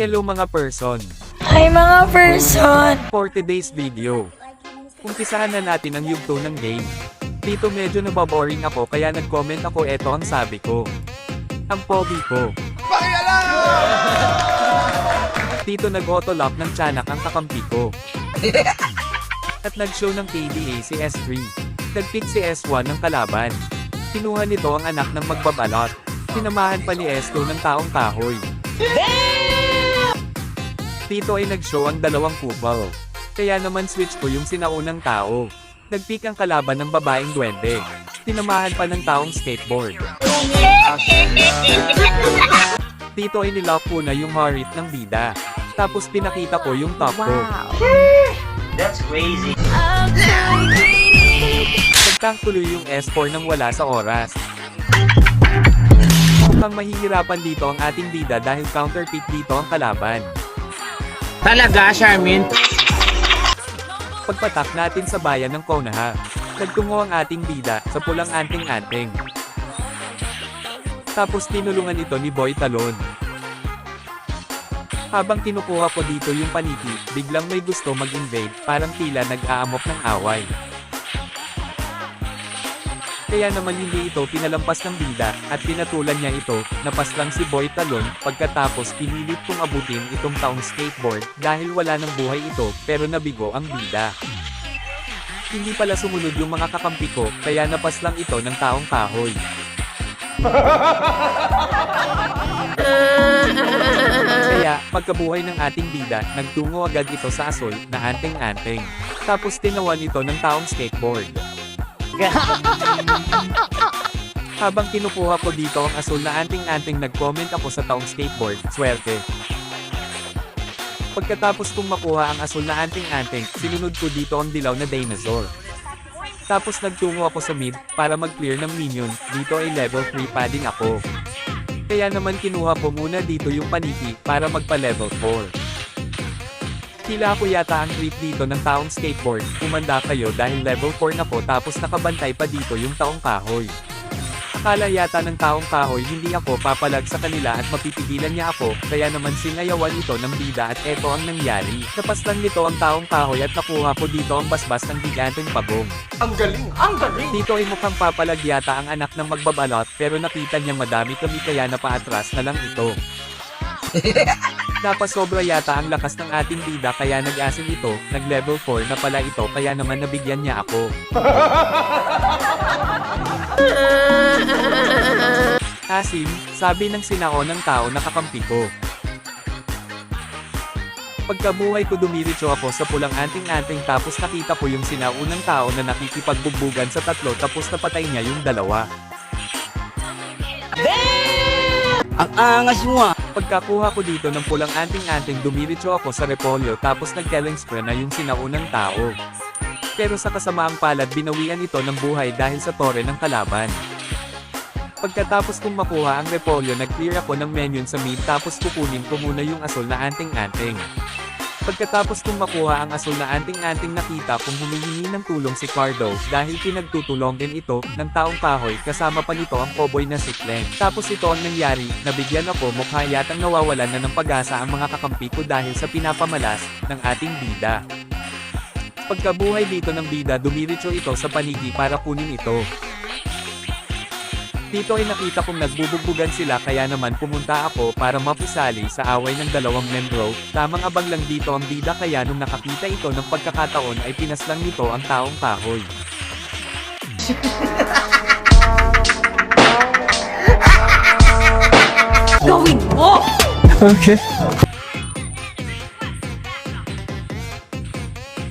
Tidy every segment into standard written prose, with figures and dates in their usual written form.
Hello mga person! Hi mga person! For today's video, umpisahan na natin ang yugto ng game. Dito medyo nababoring ako kaya nag-comment ako, eto ang sabi ko. Ang pogi ko. Dito nag-autolock ng tiyanak ang kakampi ko. At nag-show ng KDA si S3. Nag-pick si S1 ng kalaban. Kinuha nito ang anak ng magbabalot. Sinamahan pa ni S2 ng taong kahoy. Dito ay nag-show ang dalawang kupal. Kaya naman switch ko yung sinaunang tao. Nag-pick ang kalaban ng babaeng duwende. Tinamahan pa ng taong skateboard. Dito ay nilock ko na yung heart ng bida. Tapos pinakita ko yung top ko. That's crazy. Nagtank tuloy yung S4 nang wala sa oras. Mukhang mahihirapan dito ang ating bida dahil counterpick dito ang kalaban. Talaga, Charmin? Pagpatak natin sa bayan ng Konoha, nagtungo ang ating bida sa pulang anting-anting. Tapos tinulungan ito ni Boy Talon. Habang kinukuha ko dito yung paniki, biglang may gusto mag-invade, parang tila nag-aamok ng away. Kaya naman hindi ito pinalampas ng bida, at pinatulan niya ito, napaslang si Boy Talon, pagkatapos pinilit kong abutin itong taong skateboard, dahil wala ng buhay ito, pero nabigo ang bida. Hindi pala sumunod yung mga kakampi ko, kaya napaslang ito ng taong kahoy. Kaya, pagkabuhay ng ating bida, nagtungo agad ito sa asol, na anting-anting. Tapos tinawan ito ng taong skateboard. Habang kinukuha ko dito ang asul na anting-anting, nag-comment ako sa taong skateboard, swerte. Pagkatapos kong makuha ang asul na anting-anting, sinunod ko dito ang dilaw na dinosaur. Tapos nagtungo ako sa mid, para mag-clear ng minion, dito ay level 3 padding ako. Kaya naman kinuha ko muna dito yung paniki, para magpa-level 4. Tila ako yata ang trip dito ng taong skateboard, umanda kayo dahil level 4 na po tapos nakabantay pa dito yung taong kahoy. Akala yata ng taong kahoy hindi ako papalag sa kanila at mapipigilan niya ako, kaya naman sinayawan ito ng bida at eto ang nangyari. Napaslan nito ang taong kahoy at nakuha ko dito ang basbas ng giganteng pagong. Ang galing! Ang galing! Dito ay mukhang papalag yata ang anak ng magbabalot pero nakita niya madami kami kaya napaatras na lang ito. Napasobra yata ang lakas ng ating bida kaya nag-asin ito, nag-level 4 na pala ito kaya naman nabigyan niya ako. Asim, sabi ng sinao ng tao na kakampi ko. Pagkabuhay ko dumiritso ako sa pulang anting-anting tapos nakita ko yung sinaunang tao na nakikipagbugbugan sa tatlo tapos napatay niya yung dalawa. Ang angas mo ah! Pagkakuha ko dito ng pulang anting-anting dumiritso ako sa repolyo tapos nag-killing spree na yung sinaunang tao. Pero sa kasamaang palad binawian ito ng buhay dahil sa tore ng kalaban. Pagkatapos kong makuha ang repolyo nag-clear ako ng minion sa mid tapos kukunin ko muna yung asul na anting-anting. Pagkatapos kong makuha ang asul na anting-anting nakita kong humihingi ng tulong si Cardo dahil pinagtutulong din ito ng taong kahoy kasama pa nito ang cowboy na si Glenn. Tapos ito ang nangyari, nabigyan ako mukha yatang nawawalan na ng pag-asa ang mga kakampi ko dahil sa pinapamalas ng ating bida. Pagkabuhay dito ng bida dumiritso ito sa panigi para kunin ito. Dito ay nakita kong nagbubugbugan sila kaya naman pumunta ako para mapisali sa away ng dalawang membro. Tamang abang lang dito ang bida kaya nung nakakita ito ng pagkakataon ay pinaslang nito ang taong kahoy. Gawin mo! Okay.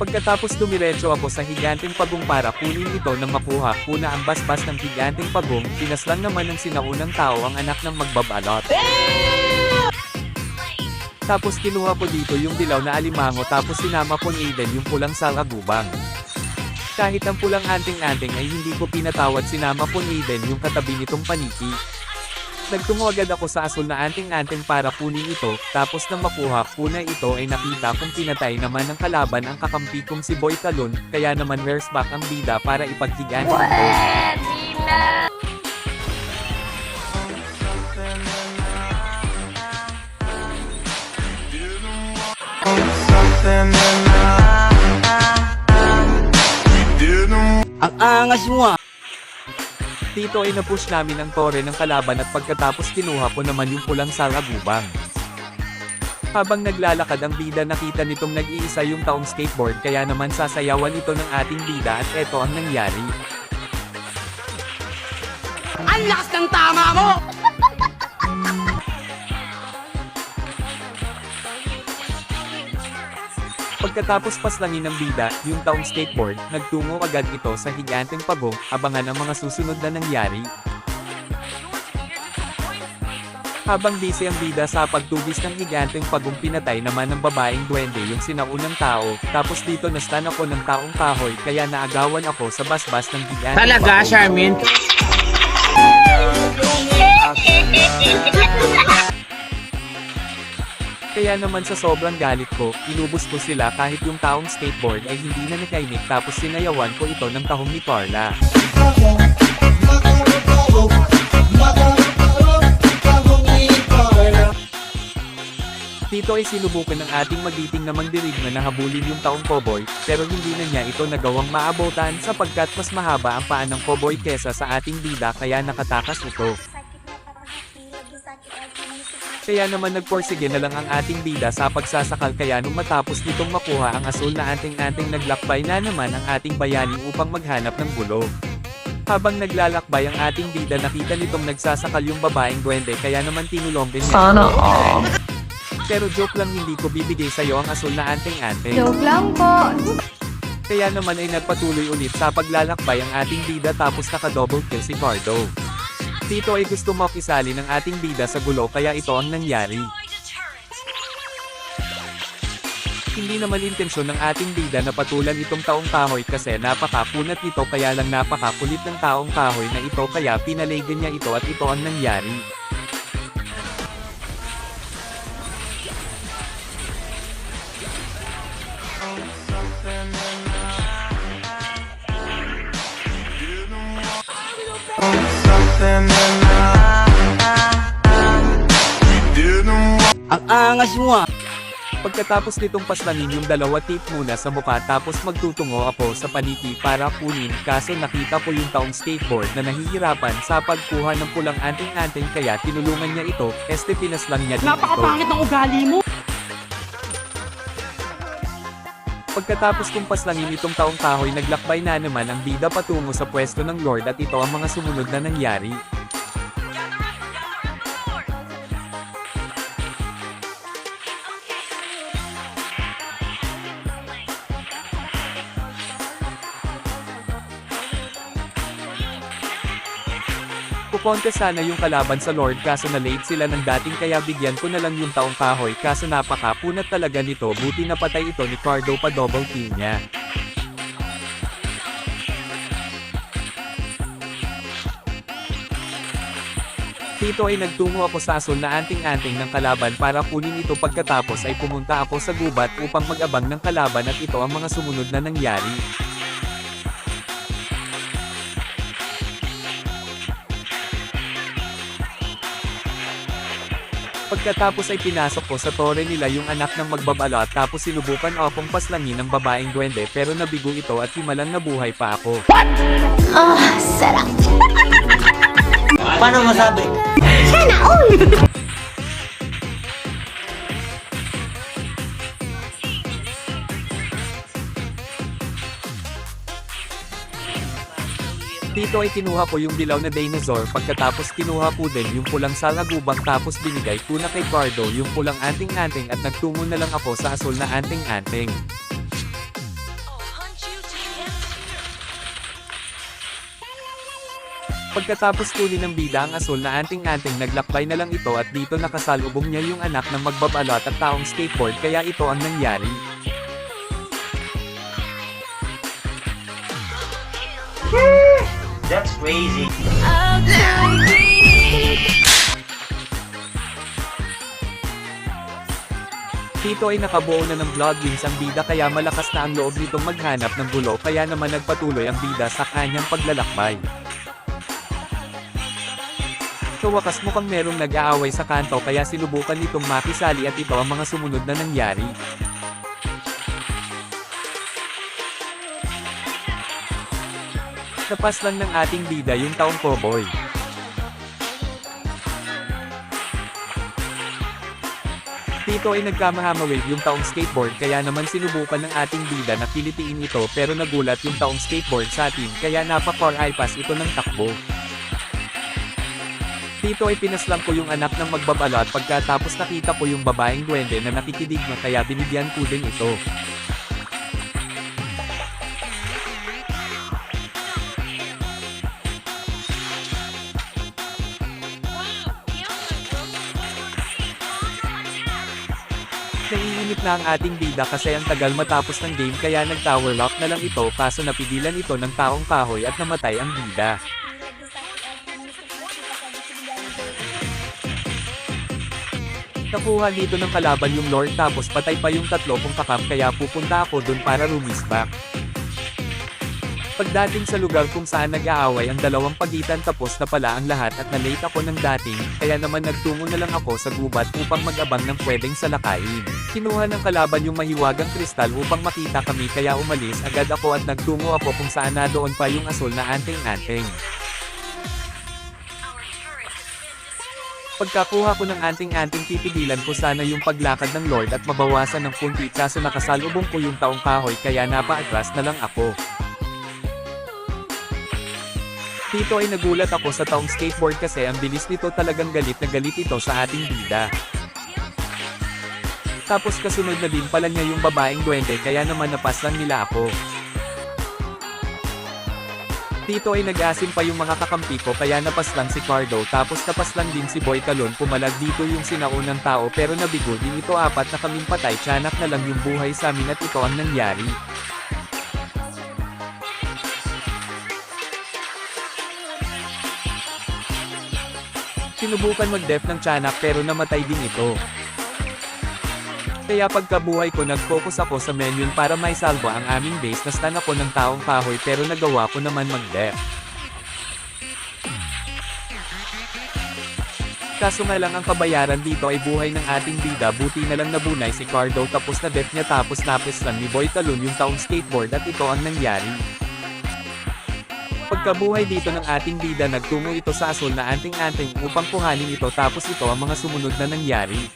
Pagkatapos dumiretso ako sa higanteng pagong para kunin ito nang makuha ko na ang basbas ng higanteng pagong, pinaslang naman ng sinaunang tao ang anak ng magbabalot. Tapos kinuha ko dito yung dilaw na alimango tapos sinama ko ni Aiden yung pulang salagubang. Kahit ang pulang anting-anting ay hindi ko pinatawad sinama ko ni Aiden yung katabi nitong paniki. Nagtungo agad ako sa asul na anting-anting para kunin ito, tapos nang makuha ko na ito ay nakita kong pinatay naman ng kalaban ang kakampi kong si Boy Talon, kaya naman reverse back ang bida para ipaghiganti ito. Ang angas mo ah. Dito ay napush namin ang tore ng kalaban at pagkatapos kinuha ko naman yung pulang salagubang. Habang naglalakad ang bida nakita nitong nag-iisa yung taong skateboard kaya naman sasayawan ito ng ating bida at eto ang nangyari. Ang lakas ng tama mo! Pagkatapos paslangin ng bida, yung taong skateboard, nagtungo agad ito sa higanteng pagong, abangan ang mga susunod na nangyari. Habang busy ang bida sa pagtugis ng higanteng pagong pinatay naman ng babaeng duwende yung sinaunang tao, tapos dito nastan ako ng taong kahoy kaya naagawan ako sa basbas ng higanteng Talaga, pagong. Charmin? Kaya naman sa sobrang galit ko, inubos ko sila kahit yung taong skateboard ay hindi na nakainik tapos sinayawan ko ito ng tahong ni Carla. Dito ay sinubukan ng ating magiting na mangdirig na nahabulin yung taong cowboy, pero hindi na niya ito nagawang maabotan sapagkat mas mahaba ang paa ng cowboy kesa sa ating bida kaya nakatakas ito. Kaya naman nagporsige na lang ang ating bida sa pagsasakal kaya nung matapos nitong makuha ang asul na anting-anting naglakbay na naman ang ating bayani upang maghanap ng gulo. Habang naglalakbay ang ating bida nakita nitong nagsasakal yung babaeng duwende kaya naman tinulong din niya. Sana all. Pero joke lang hindi ko bibigay sa'yo ang asul na anting-anting. Joke lang po. Kaya naman ay nagpatuloy ulit sa paglalakbay ang ating bida tapos naka-double kill si Cardo. Dito ay gusto makisali ng ating bida sa gulo kaya ito ang nangyari. Hindi naman intensyon ng ating bida na patulan itong taong kahoy kasi napakapunat nito kaya lang napakakulit ng taong kahoy na ito kaya pinaligan niya ito at ito ang nangyari. Ang angas mo ah. Pagkatapos nitong paslangin yung dalawa tip muna sa mukha tapos magtutungo ako sa paniki para kunin kaso nakita ko yung taong skateboard na nahihirapan sa pagkuha ng pulang anting-anting kaya tinulungan niya ito, pinaslang niya din ito. Napakapangit ng ugali mo. Pagkatapos kong paslangin itong taong kahoy naglakbay na naman ang bida patungo sa pwesto ng Lord at ito ang mga sumunod na nangyari. Kukonte sana yung kalaban sa Lord kaso na late sila ng dating kaya bigyan ko na lang yung taong kahoy kaso napakapunat talaga nito buti napatay ito ni Cardo pa double kill niya. Dito ay nagtungo ako sa asul na anting-anting ng kalaban para kunin ito pagkatapos ay pumunta ako sa gubat upang mag-abang ng kalaban at ito ang mga sumunod na nangyari. Pagkatapos ay pinasok ko sa tore nila yung anak ng magbabalot tapos sinubukan akong paslangin ng babaeng duwende pero nabigo ito at himalang nabuhay pa ako. Ah, sarap. Paano masabi? Sana all. Dito ay kinuha ko yung dilaw na dinosaur pagkatapos kinuha ko din yung pulang salagubang tapos binigay ko na kay Cardo yung pulang anting-anting at nagtungo na lang ako sa asul na anting-anting. Pagkatapos kunin ng bida ang asul na anting-anting naglakbay na lang ito at dito nakasalubong niya yung anak ng magbabalot at taong skateboard kaya ito ang nangyari. That's crazy. Dito ay nakabuo na ng blood wings ang bida kaya malakas na ang loob nitong maghanap ng gulo kaya naman nagpatuloy ang bida sa kanyang paglalakbay. Sa wakas mukhang merong nag-aaway sa kanto kaya sinubukan nitong makisali at ito ang mga sumunod na nangyari. Napaslang ng ating bida yung taong cowboy. Dito ay nagkamahamawig yung taong skateboard kaya naman sinubukan ng ating bida na kilitiin ito pero nagulat yung taong skateboard sa atin kaya napa-4 ito ng takbo. Dito ay pinaslang ko yung anak ng magbabalot pagkatapos nakita ko yung babaeng duwende na nakikinig na kaya binigyan ko din ito. Naiinip na ang ating bida kasi ang tagal matapos ng game kaya nag-tower lock na lang ito kaso napigilan ito ng taong kahoy at namatay ang bida. Nakuha dito ng kalaban yung lord tapos patay pa yung tatlo kong kakam kaya pupunta ako dun para rumisback. Pagdating sa lugar kung saan nag-aaway ang dalawang pagitan tapos na pala ang lahat at na-late ako ng dating, kaya naman nagtungo na lang ako sa gubat upang mag-abang ng pwedeng salakayin. Kinuha ng kalaban yung mahiwagang kristal upang makita kami kaya umalis agad ako at nagtungo ako kung saan na doon pa yung asul na anting-anting. Pagkakuha ko ng anting-anting pipigilan ko sana yung paglakad ng lord at mabawasan ng kunti kaso nakasalubong ko yung taong kahoy kaya napa-atras na lang ako. Dito ay nagulat ako sa taong skateboard kasi ang bilis nito talagang galit na galit ito sa ating bida. Tapos kasunod na din pala niya yung babaeng duwende kaya naman napaslan nila ako. Dito ay nag-asim pa yung mga kakampi ko kaya napaslang si Cardo tapos napaslang din si Boy Talon pumalag dito yung sinaunang tao pero nabigo din ito apat na kaming patay tiyanak na lang yung buhay sa amin at ito ang nangyari. Sinubukan mag-def ng tiyanak pero namatay din ito. Kaya pagkabuhay ko nag-focus ako sa menu para may salvo ang aming base na stun ako ng taong kahoy pero nagawa ko naman mag-def. Kaso nga lang ang kabayaran dito ay buhay ng ating bida buti na lang nabunay si Cardo tapos na def niya tapos napis lang ni Boy Talon yung taong skateboard at ito ang nangyari. Pagkabuhay dito ng ating bida nagtungo ito sa asul na anting-anting upang kuhanin ito tapos ito ang mga sumunod na nangyari.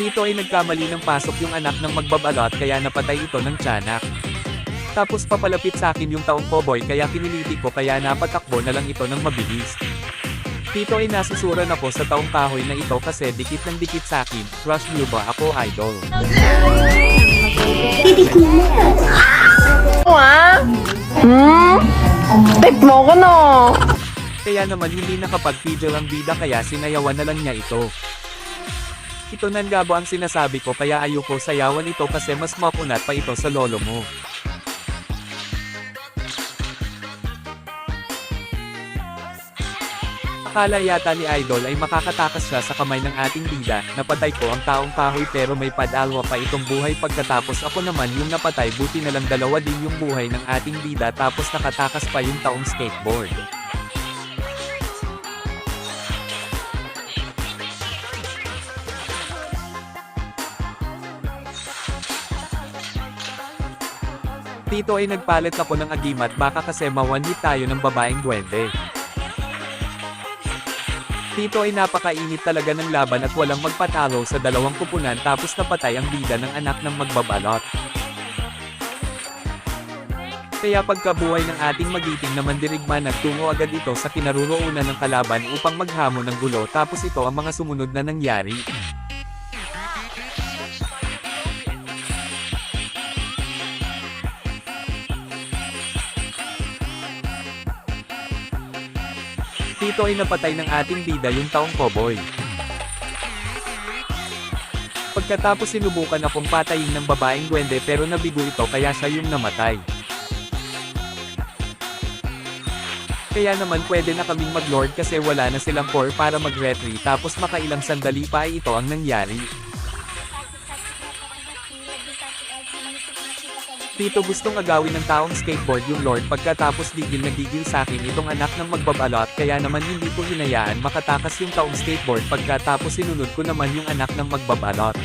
Dito ay nagkamali ng pasok yung anak ng magbabalot kaya napatay ito ng tiyanak. Tapos papalapit sa akin yung taong cowboy kaya piniliti ko kaya napatakbo na lang ito ng mabilis. Dito ay nasusuran ako sa taong kahoy na ito kasi dikit ng dikit sa akin. Crush niyo ba ako, idol? Titik mo. Tip mo ko no. Kaya naman hindi nakapag-pidgel ang bida kaya sinayawan na lang niya ito. Ito nanggabo ang sinasabi ko kaya ayoko sayawan ito kasi mas makunat pa ito sa lolo mo. Akala yata ni Idol ay makakatakas siya sa kamay ng ating bida, napatay ko ang taong kahoy pero may padalwa pa itong buhay pagkatapos ako naman yung napatay buti na lang dalawa din yung buhay ng ating bida tapos nakatakas pa yung taong skateboard. Dito ay nagpalit ako ng agimat baka kasi ma-one-hit tayo ng babaeng duwende. Dito ay napakainit talaga ng laban at walang magpatalo sa dalawang kupunan tapos napatay ang bida ng anak ng magbabalot. Kaya pagkabuhay ng ating magiting na mandirigma nagtungo agad ito sa kinaroroonan ng kalaban upang maghamon ng gulo tapos ito ang mga sumunod na nangyari. Dito ay napatay ng ating bida yung taong cowboy. Pagkatapos sinubukan akong patayin ng babaeng duwende pero nabigo ito kaya siya yung namatay. Kaya naman pwede na kaming mag-lord kasi wala na silang core para mag-retry tapos makailang sandali pa ay ito ang nangyari. Tito gustong agawin ng taong skateboard yung Lord pagkatapos digil na digil sa akin itong anak ng magbabalot kaya naman hindi ko hinayaan makatakas yung taong skateboard pagkatapos sinunod ko naman yung anak ng magbabalot.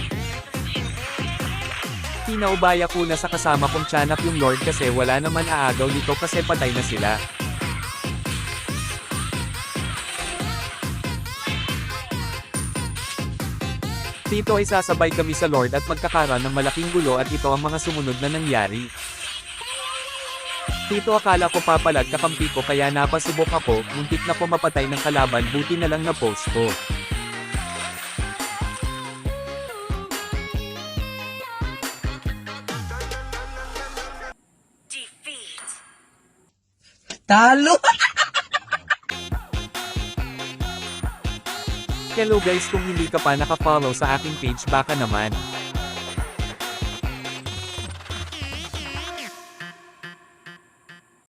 Pinaubaya ko na sa kasama kong tiyanak yung Lord kasi wala naman aagaw nito kasi patay na sila. Dito ay sasabay kami sa Lord at magkakaroon ng malaking gulo at ito ang mga sumunod na nangyari. Dito akala ko papalag kakampi ko kaya napasubok ako, muntik na ko mapatay ng kalaban buti na lang na post ko. Talo! Hello guys, kung hindi ka pa naka-follow sa aking page baka naman.